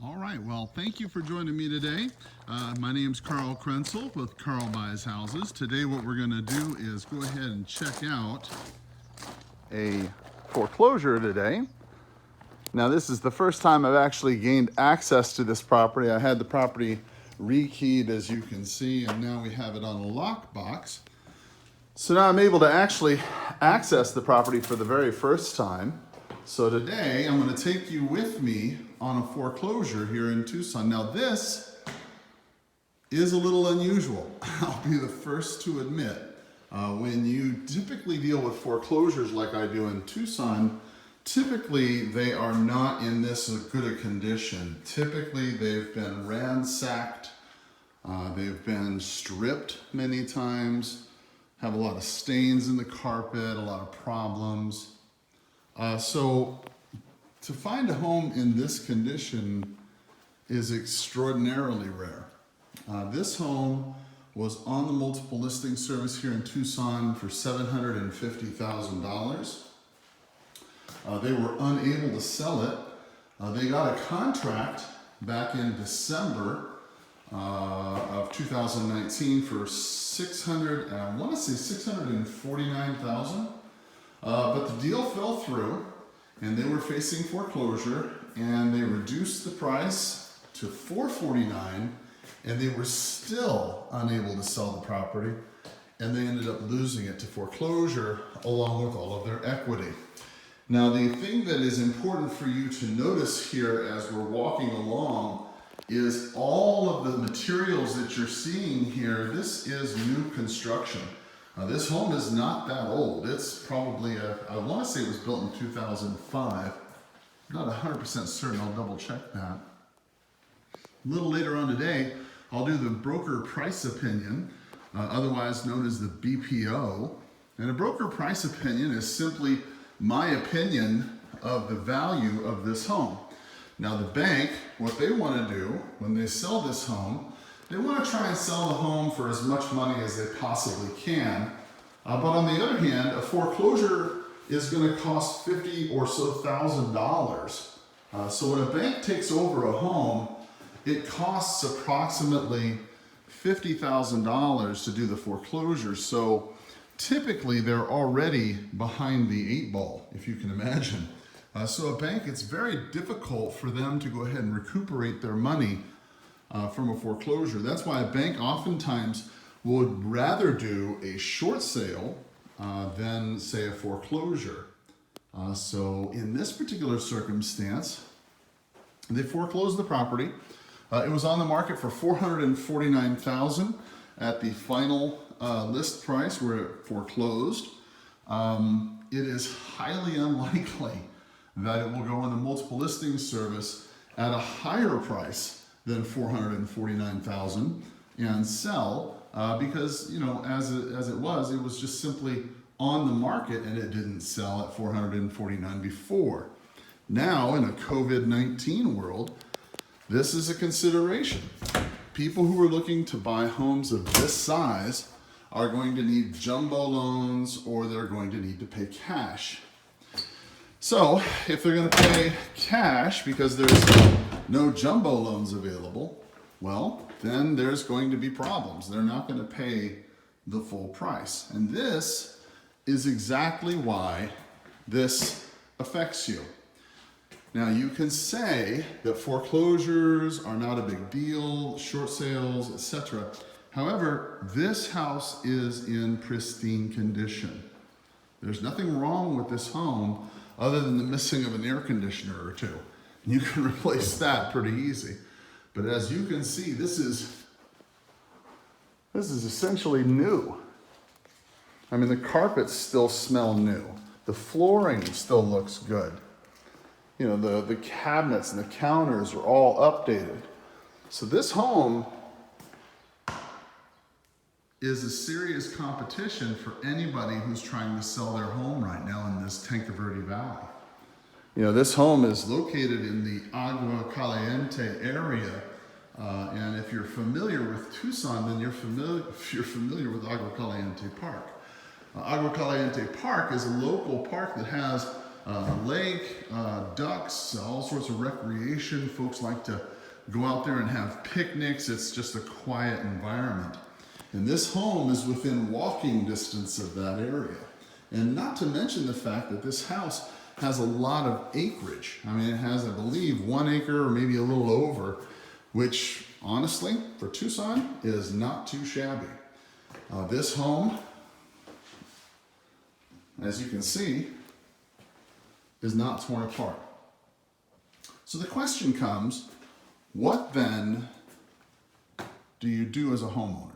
All right, well, thank you for joining me today. My name's Karl with Karl Buys Houses. Today what we're gonna do is go ahead and check out a foreclosure today. Now this is the first time I've actually gained access to this property. I had the property rekeyed, as you can see, and now we have it on a lockbox. So now I'm able to actually access the property for the very first time. So today I'm going to take you with me on a foreclosure here in Tucson. Now this is a little unusual. I'll be the first to admit. When you typically deal with foreclosures like I do in Tucson, typically they are not in this good a condition. Typically they've been ransacked, they've been stripped many times, have a lot of stains in the carpet, a lot of problems. So to find a home in this condition is extraordinarily rare. This home was on the multiple listing service here in Tucson for $750,000. They were unable to sell it. They got a contract back in December of 2019 for $649,000. But the deal fell through and they were facing foreclosure, and they reduced the price to $449,000, and they were still unable to sell the property, and they ended up losing it to foreclosure along with all of their equity. Now the thing that is important for you to notice here as we're walking along is all of the materials that you're seeing here. This is new construction. This home is not that old. It's probably, I want to say it was built in 2005. Not 100% certain, I'll double check that. A little later on today, I'll do the broker price opinion, otherwise known as the BPO. And a broker price opinion is simply my opinion of the value of this home. Now the bank, what they want to do when they sell this home, they want to try and sell the home for as much money as they possibly can. But on the other hand, a foreclosure is going to cost $50,000 or so. So when a bank takes over a home, it costs approximately $50,000 to do the foreclosure. So typically they're already behind the 8 ball, if you can imagine. So a bank, it's very difficult for them to go ahead and recuperate their money from a foreclosure. That's why a bank oftentimes would rather do a short sale than, say, a foreclosure. So in this particular circumstance, they foreclosed the property. It was on the market for $449,000 at the final list price where it foreclosed. It is highly unlikely that it will go on the multiple listing service at a higher price than $449,000 and sell because, you know, as it was just simply on the market and it didn't sell at $449,000 before. Now in a COVID-19 world, this is a consideration. People who are looking to buy homes of this size are going to need jumbo loans, or they're going to need to pay cash. So if they're going to pay cash because there's no jumbo loans available, well, then there's going to be problems. They're not going to pay the full price. And this is exactly why this affects you. Now you can say that foreclosures are not a big deal, short sales, etc. However, this house is in pristine condition. There's nothing wrong with this home other than the missing of an air conditioner or two. You can replace that pretty easy. But as you can see, this is essentially new. I mean, the carpets still smell new. The flooring still looks good. You know, the cabinets and the counters are all updated. So this home is a serious competition for anybody who's trying to sell their home right now in this Tanque Verde Valley. You know, this home is located in the Agua Caliente area, and if you're familiar with Tucson, then you're familiar with Agua Caliente Park. Agua Caliente Park is a local park that has lake, ducks, all sorts of recreation. Folks like to go out there and have picnics. It's just a quiet environment. And this home is within walking distance of that area. And not to mention the fact that this house has a lot of acreage. I mean, it has, I believe, 1 acre or maybe a little over, which honestly, for Tucson, is not too shabby. This home, as you can see, is not torn apart. So the question comes, what then do you do as a homeowner?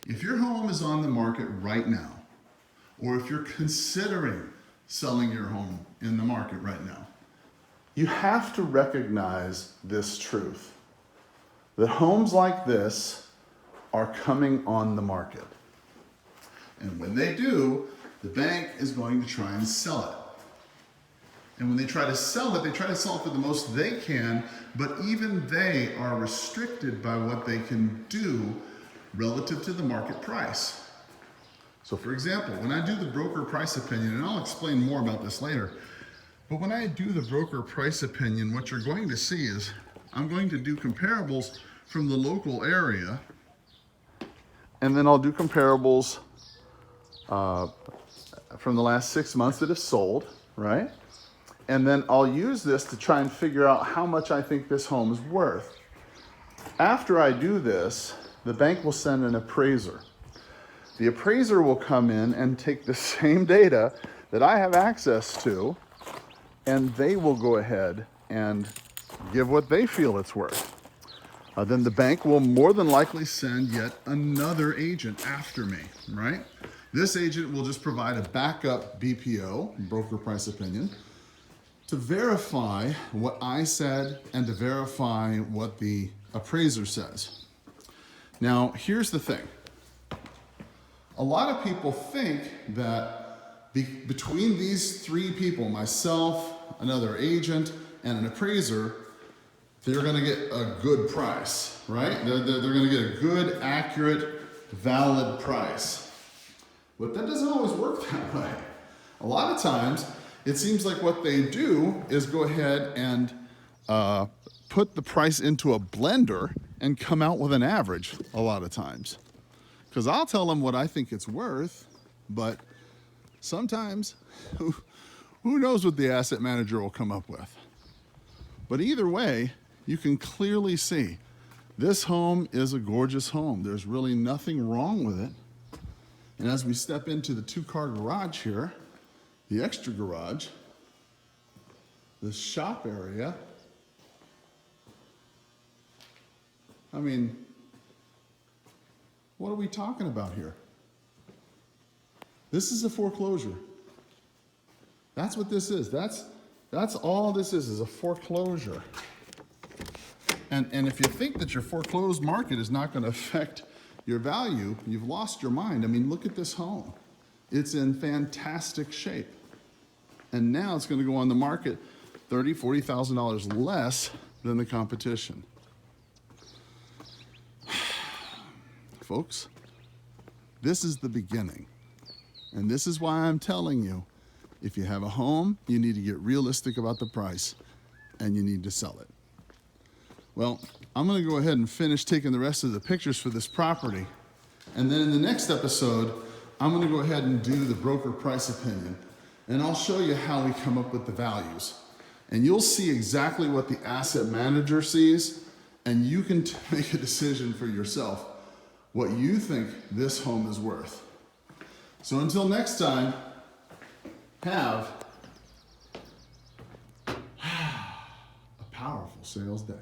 If your home is on the market right now, or if you're considering selling your home in the market right now, you have to recognize this truth, that homes like this are coming on the market. And when they do, the bank is going to try and sell it. And when they try to sell it, they try to sell it for the most they can, but even they are restricted by what they can do relative to the market price. So for example, when I do the broker price opinion, and I'll explain more about this later, but when I do the broker price opinion, what you're going to see is I'm going to do comparables from the local area, and then I'll do comparables from the last 6 months that have sold, right? And then I'll use this to try and figure out how much I think this home is worth. After I do this, the bank will send an appraiser. The appraiser will come in and take the same data that I have access to, and they will go ahead and give what they feel it's worth. Then the bank will more than likely send yet another agent after me, right? This agent will just provide a backup BPO, broker price opinion, to verify what I said and to verify what the appraiser says. Now, here's the thing. A lot of people think that between these 3 people, myself, another agent, and an appraiser, they're gonna get a good price, right? They're gonna get a good, accurate, valid price. But that doesn't always work that way. A lot of times, it seems like what they do is go ahead and put the price into a blender and come out with an average a lot of times. Because I'll tell them what I think it's worth, but sometimes, who knows what the asset manager will come up with. But either way, you can clearly see this home is a gorgeous home. There's really nothing wrong with it. And as we step into the 2-car garage here, the extra garage, the shop area, I mean, what are we talking about here? This is a foreclosure. That's what this is. That's all this is a foreclosure. And if you think that your foreclosed market is not going to affect your value, you've lost your mind. I mean, look at this home. It's in fantastic shape. And now it's going to go on the market $30,000, $40,000 less than the competition. Folks, this is the beginning. And this is why I'm telling you, if you have a home, you need to get realistic about the price and you need to sell it. Well, I'm going to go ahead and finish taking the rest of the pictures for this property. And then in the next episode, I'm going to go ahead and do the broker price opinion. And I'll show you how we come up with the values. And you'll see exactly what the asset manager sees, and you can make a decision for yourself what you think this home is worth. So until next time, have a powerful sales day.